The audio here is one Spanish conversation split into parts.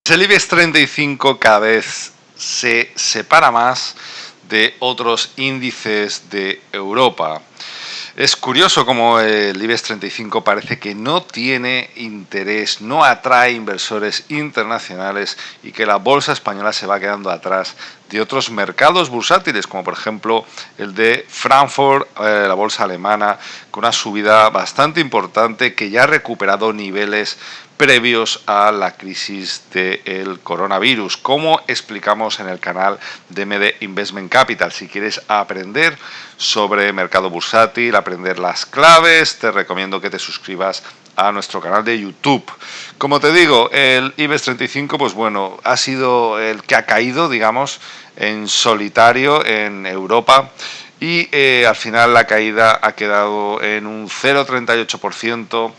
El IBEX 35 cada vez se separa más de otros índices de Europa. Es curioso cómo el IBEX 35 parece que no tiene interés, no atrae inversores internacionales y que la bolsa española se va quedando atrás de otros mercados bursátiles, como por ejemplo el de Frankfurt, la bolsa alemana, con una subida bastante importante que ya ha recuperado niveles previos a la crisis del coronavirus, como explicamos en el canal de MD Investment Capital. Si quieres aprender sobre mercado bursátil, aprender las claves, te recomiendo que te suscribas a nuestro canal de YouTube. Como te digo, el IBEX 35, pues bueno, ha sido el que ha caído, digamos, en solitario en Europa. Y al final la caída ha quedado en un 0,38%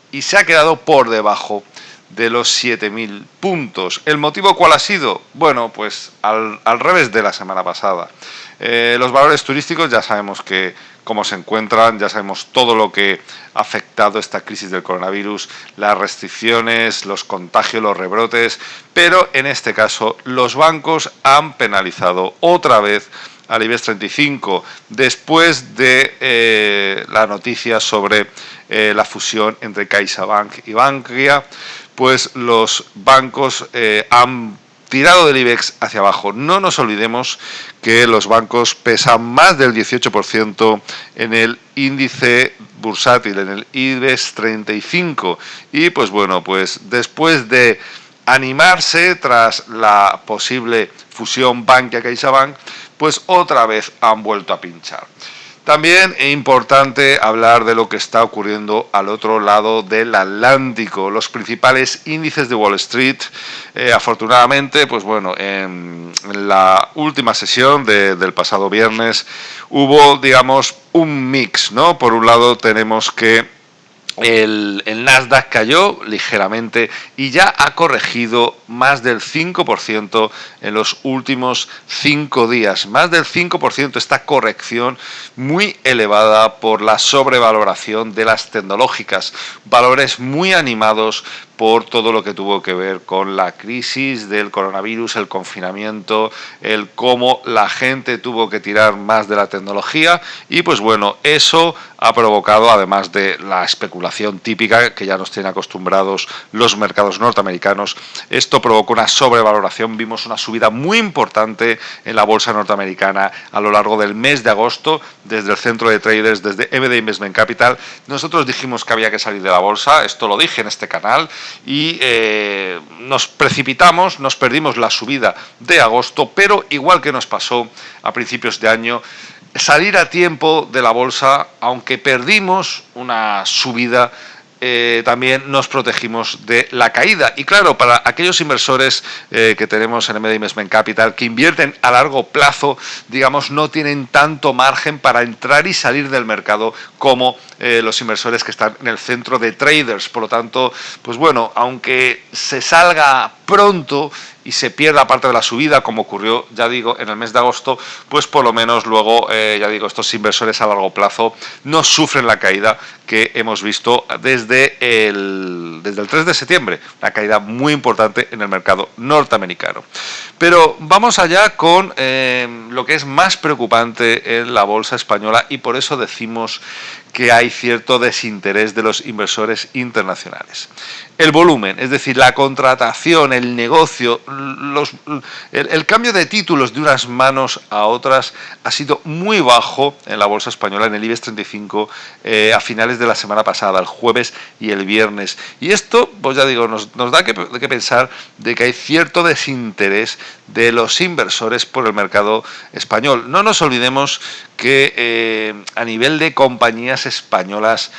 y se ha quedado por debajo de los 7.000 puntos. ¿El motivo cuál ha sido? Bueno, pues al revés de la semana pasada. Los valores turísticos ya sabemos cómo se encuentran, ya sabemos todo lo que ha afectado esta crisis del coronavirus, las restricciones, los contagios, los rebrotes, pero en este caso los bancos han penalizado otra vez al IBEX 35 después de la noticia sobre la fusión entre CaixaBank y Bankia. Pues los bancos han tirado del IBEX hacia abajo. No nos olvidemos que los bancos pesan más del 18% en el índice bursátil, en el IBEX 35. Y pues bueno, pues después de animarse tras la posible fusión Bankia-CaixaBank, pues otra vez han vuelto a pinchar. También es importante hablar de lo que está ocurriendo al otro lado del Atlántico. Los principales índices de Wall Street, afortunadamente, pues bueno, en la última sesión del pasado viernes hubo, digamos, un mix, ¿no? Por un lado tenemos que el Nasdaq cayó ligeramente y ya ha corregido más del 5% en los últimos 5 días. Más del 5% esta corrección muy elevada por la sobrevaloración de las tecnológicas. Valores muy animados por todo lo que tuvo que ver con la crisis del coronavirus, el confinamiento, el cómo la gente tuvo que tirar más de la tecnología y pues bueno, eso ha provocado, además de la especulación típica que ya nos tienen acostumbrados los mercados norteamericanos, esto provocó una sobrevaloración. Vimos una subida muy importante en la bolsa norteamericana a lo largo del mes de agosto, desde el centro de traders, desde MD Investment Capital. Nosotros dijimos que había que salir de la bolsa, esto lo dije en este canal, y nos precipitamos, nos perdimos la subida de agosto, pero igual que nos pasó a principios de año, salir a tiempo de la bolsa, aunque perdimos una subida, también nos protegimos de la caída. Y claro, para aquellos inversores que tenemos en MD Investment Capital, que invierten a largo plazo, digamos, no tienen tanto margen para entrar y salir del mercado como los inversores que están en el centro de traders. Por lo tanto, pues bueno, aunque se salga pronto y se pierda parte de la subida, como ocurrió, ya digo, en el mes de agosto, pues por lo menos luego, ya digo, estos inversores a largo plazo no sufren la caída que hemos visto desde el 3 de septiembre, una caída muy importante en el mercado norteamericano. Pero vamos allá con lo que es más preocupante en la bolsa española y por eso decimos que hay cierto desinterés de los inversores internacionales. El volumen, es decir, la contratación, el negocio, el cambio de títulos de unas manos a otras ha sido muy bajo en la bolsa española, en el IBEX 35, a finales de la semana pasada, el jueves y el viernes. Y esto, pues ya digo, nos da que pensar de que hay cierto desinterés de los inversores por el mercado español. No nos olvidemos que a nivel de compañías españolas,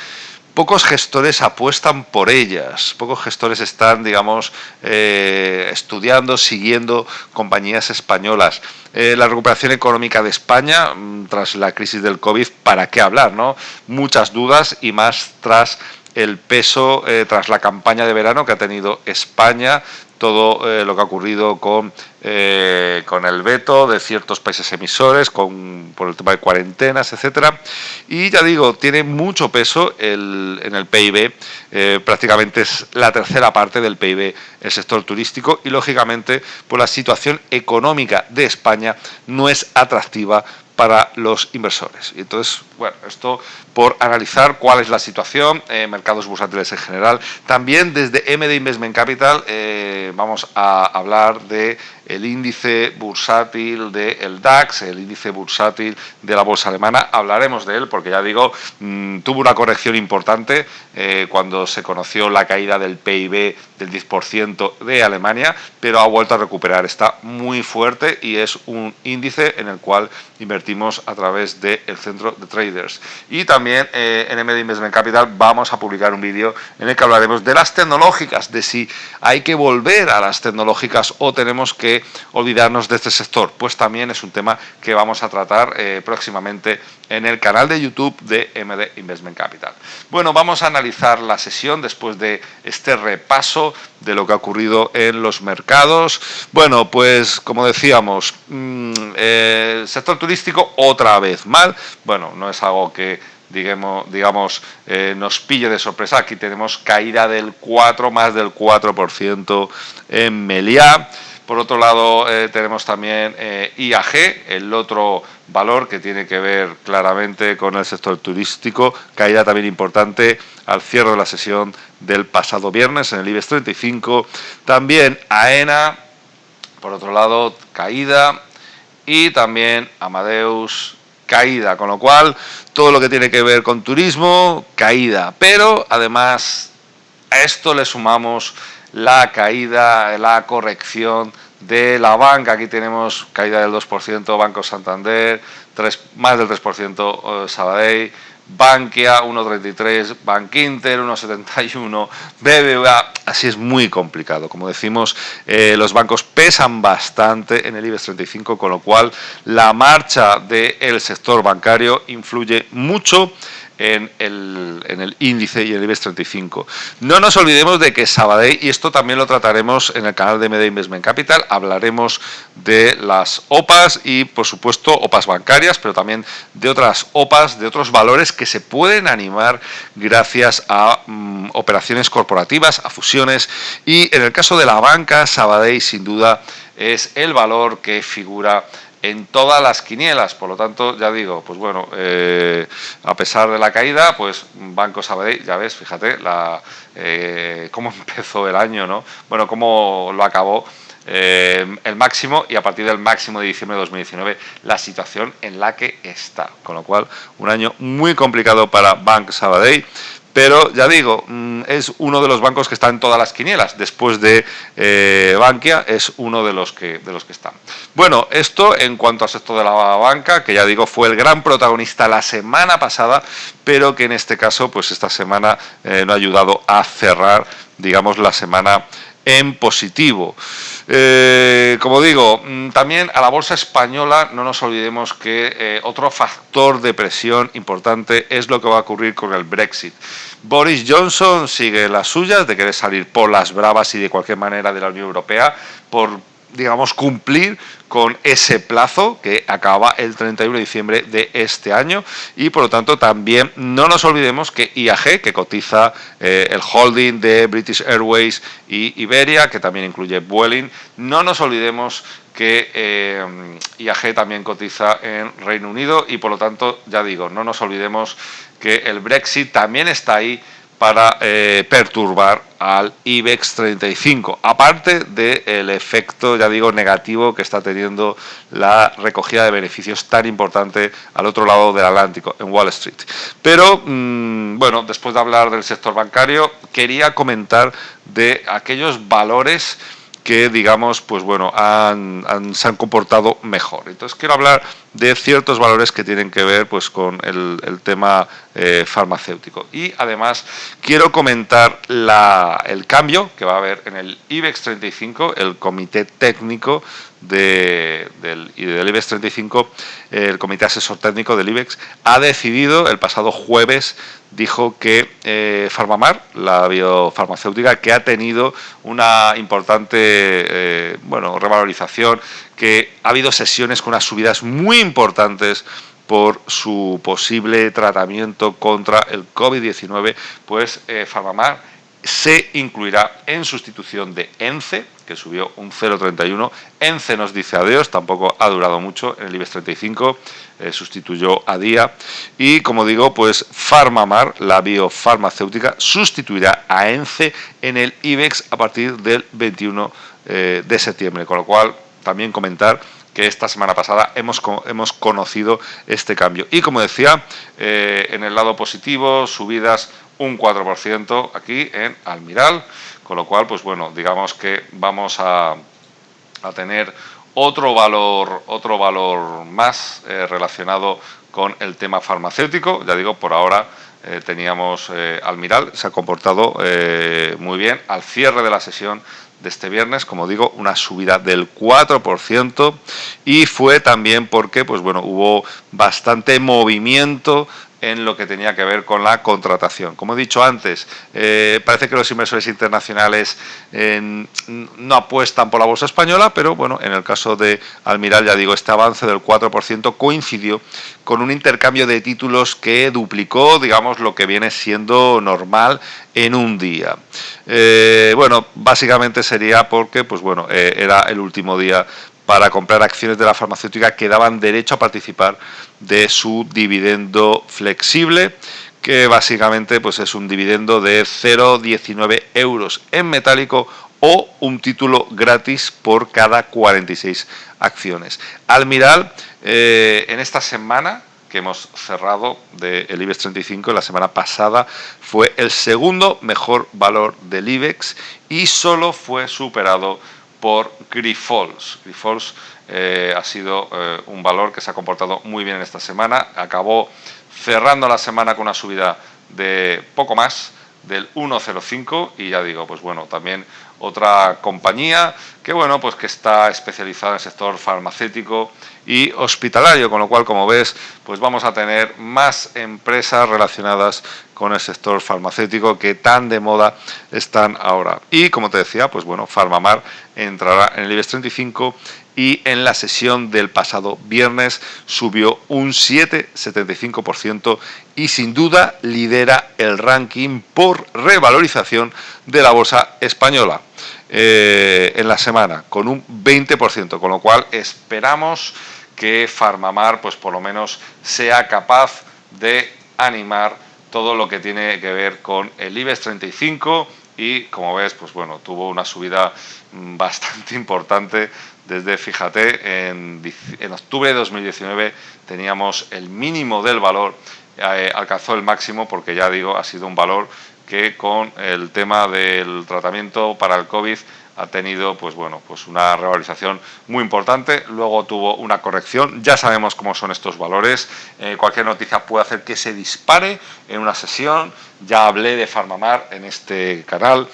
pocos gestores apuestan por ellas, pocos gestores están, digamos, estudiando, siguiendo compañías españolas. La recuperación económica de España tras la crisis del COVID, ¿para qué hablar, no? Muchas dudas y más tras el peso, tras la campaña de verano que ha tenido España, todo lo que ha ocurrido con el veto de ciertos países emisores, por el tema de cuarentenas, etcétera. Y ya digo, tiene mucho peso en el PIB, prácticamente es la tercera parte del PIB el sector turístico, y lógicamente pues la situación económica de España no es atractiva para los inversores. Y entonces, bueno, esto por analizar cuál es la situación, mercados bursátiles en general. También desde MD Investment Capital vamos a hablar de el índice bursátil del DAX, el índice bursátil de la bolsa alemana. Hablaremos de él porque, ya digo, tuvo una corrección importante cuando se conoció la caída del PIB del 10% de Alemania, pero ha vuelto a recuperar. Está muy fuerte y es un índice en el cual invertimos a través del centro de traders. Y también en MD Investment Capital vamos a publicar un vídeo en el que hablaremos de las tecnológicas, de si hay que volver a las tecnológicas o tenemos que olvidarnos de este sector. Pues también es un tema que vamos a tratar próximamente en el canal de YouTube de MD Investment Capital. Bueno, vamos a analizar la sesión después de este repaso de lo que ha ocurrido en los mercados. Bueno, pues como decíamos, el sector turístico otra vez mal. Bueno, no es algo que digamos nos pille de sorpresa. Aquí tenemos caída del 4, más del 4% en Meliá. Por otro lado, tenemos también IAG, el otro valor que tiene que ver claramente con el sector turístico, caída también importante al cierre de la sesión del pasado viernes en el IBEX 35. También AENA, por otro lado, caída, y también Amadeus, caída, con lo cual todo lo que tiene que ver con turismo, caída. Pero además a esto le sumamos la caída, la corrección de la banca. Aquí tenemos caída del 2%, Banco Santander, más del 3%, Sabadell, Bankia 1,33, Bankinter 1,71, BBVA. Así es muy complicado. Como decimos, los bancos pesan bastante en el IBEX 35, con lo cual la marcha del sector bancario influye mucho en el índice y en el IBEX 35. No nos olvidemos de que Sabadell, y esto también lo trataremos en el canal de MD Investment Capital, hablaremos de las OPAs y, por supuesto, OPAs bancarias, pero también de otras OPAs, de otros valores que se pueden animar gracias a operaciones corporativas, a fusiones. Y en el caso de la banca, Sabadell sin duda es el valor que figura en todas las quinielas. Por lo tanto, ya digo, pues bueno, a pesar de la caída, pues Banco Sabadell, ya ves, fíjate cómo empezó el año, ¿no? Bueno, cómo lo acabó, el máximo, y a partir del máximo de diciembre de 2019 la situación en la que está, con lo cual un año muy complicado para Banco Sabadell. Pero ya digo, es uno de los bancos que está en todas las quinielas. Después de Bankia, es uno de los que están. Bueno, esto en cuanto al sector de la banca, que ya digo fue el gran protagonista la semana pasada, pero que en este caso, pues esta semana no ha ayudado a cerrar, digamos, la semana en positivo. Como digo, también a la bolsa española no nos olvidemos que otro factor de presión importante es lo que va a ocurrir con el Brexit. Boris Johnson sigue las suyas de querer salir por las bravas y de cualquier manera de la Unión Europea por, digamos, cumplir con ese plazo que acaba el 31 de diciembre de este año. Y por lo tanto también no nos olvidemos que IAG, que cotiza el holding de British Airways y Iberia, que también incluye Vueling, no nos olvidemos que IAG también cotiza en Reino Unido, y por lo tanto, ya digo, no nos olvidemos que el Brexit también está ahí para perturbar al IBEX 35, aparte del efecto, ya digo, negativo que está teniendo la recogida de beneficios tan importante al otro lado del Atlántico, en Wall Street. Pero, bueno, después de hablar del sector bancario, quería comentar de aquellos valores que, digamos, pues bueno, se han comportado mejor. Entonces quiero hablar de ciertos valores que tienen que ver pues con el tema farmacéutico. Y además quiero comentar el cambio que va a haber en el IBEX 35, el comité técnico del IBEX 35, el comité asesor técnico del IBEX, ha decidido el pasado jueves, dijo que Farmamar, la biofarmacéutica, que ha tenido una importante revalorización, que ha habido sesiones con unas subidas muy importantes por su posible tratamiento contra el COVID-19, pues Farmamar se incluirá en sustitución de ENCE, que subió un 0,31. ENCE nos dice adiós, tampoco ha durado mucho en el IBEX 35, sustituyó a Día. Y como digo, pues Farmamar, la biofarmacéutica, sustituirá a ENCE en el IBEX a partir del 21 de septiembre, con lo cual también comentar que esta semana pasada hemos conocido este cambio. Y como decía, en el lado positivo, subidas un 4% aquí en Almiral, con lo cual, pues bueno, digamos que vamos a tener otro valor más relacionado con el tema farmacéutico. Ya digo, por ahora teníamos Almiral, se ha comportado muy bien al cierre de la sesión de este viernes, como digo, una subida del 4%, y fue también porque pues bueno, hubo bastante movimiento en lo que tenía que ver con la contratación. Como he dicho antes, parece que los inversores internacionales no apuestan por la bolsa española, pero bueno, en el caso de Almiral, ya digo, este avance del 4% coincidió con un intercambio de títulos que duplicó, digamos, lo que viene siendo normal en un día. Bueno, básicamente sería porque, pues bueno, era el último día para comprar acciones de la farmacéutica que daban derecho a participar de su dividendo flexible, que básicamente pues es un dividendo de 0,19 euros en metálico o un título gratis por cada 46 acciones. Almiral, en esta semana que hemos cerrado del IBEX 35, la semana pasada fue el segundo mejor valor del IBEX y solo fue superado por Grifols. Grifols ha sido un valor que se ha comportado muy bien en esta semana. Acabó cerrando la semana con una subida de poco más del 1,05 y ya digo, pues bueno, también otra compañía que bueno, pues que está especializada en el sector farmacéutico y hospitalario, con lo cual, como ves, pues vamos a tener más empresas relacionadas con el sector farmacéutico que tan de moda están ahora. Y como te decía, pues bueno, Farmamar entrará en el IBEX 35 y en la sesión del pasado viernes subió un 7,75% y sin duda lidera el ranking por revalorización de la bolsa española en la semana, con un 20%, con lo cual esperamos que Farmamar pues por lo menos sea capaz de animar todo lo que tiene que ver con el IBEX 35 y como ves, pues bueno, tuvo una subida bastante importante desde, fíjate, en octubre de 2019 teníamos el mínimo del valor, alcanzó el máximo porque ya digo, ha sido un valor que con el tema del tratamiento para el COVID ha tenido pues bueno, pues una revalorización muy importante, luego tuvo una corrección, ya sabemos cómo son estos valores, cualquier noticia puede hacer que se dispare en una sesión, ya hablé de Farmamar en este canal,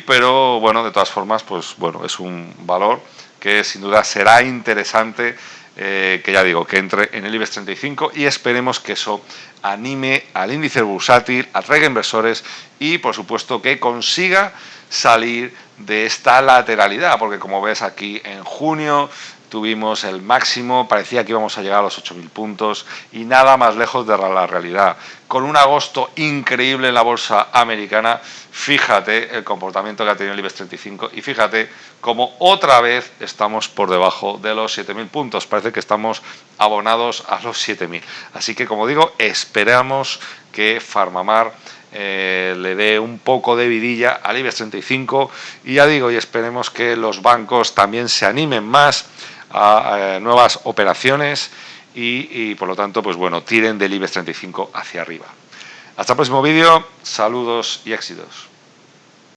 pero bueno, de todas formas, pues bueno, es un valor que sin duda será interesante, que ya digo, que entre en el IBEX 35 y esperemos que eso anime al índice bursátil, atraiga inversores y por supuesto que consiga salir de esta lateralidad, porque como ves aquí en junio tuvimos el máximo, parecía que íbamos a llegar a los 8.000 puntos y nada más lejos de la realidad. Con un agosto increíble en la bolsa americana, fíjate el comportamiento que ha tenido el IBEX 35 y fíjate cómo otra vez estamos por debajo de los 7.000 puntos. Parece que estamos abonados a los 7.000. Así que, como digo, esperamos que Farmamar le dé un poco de vidilla al IBEX 35 y ya digo, y esperemos que los bancos también se animen más a nuevas operaciones y por lo tanto, pues bueno, tiren del IBEX 35 hacia arriba. Hasta el próximo vídeo, saludos y éxitos.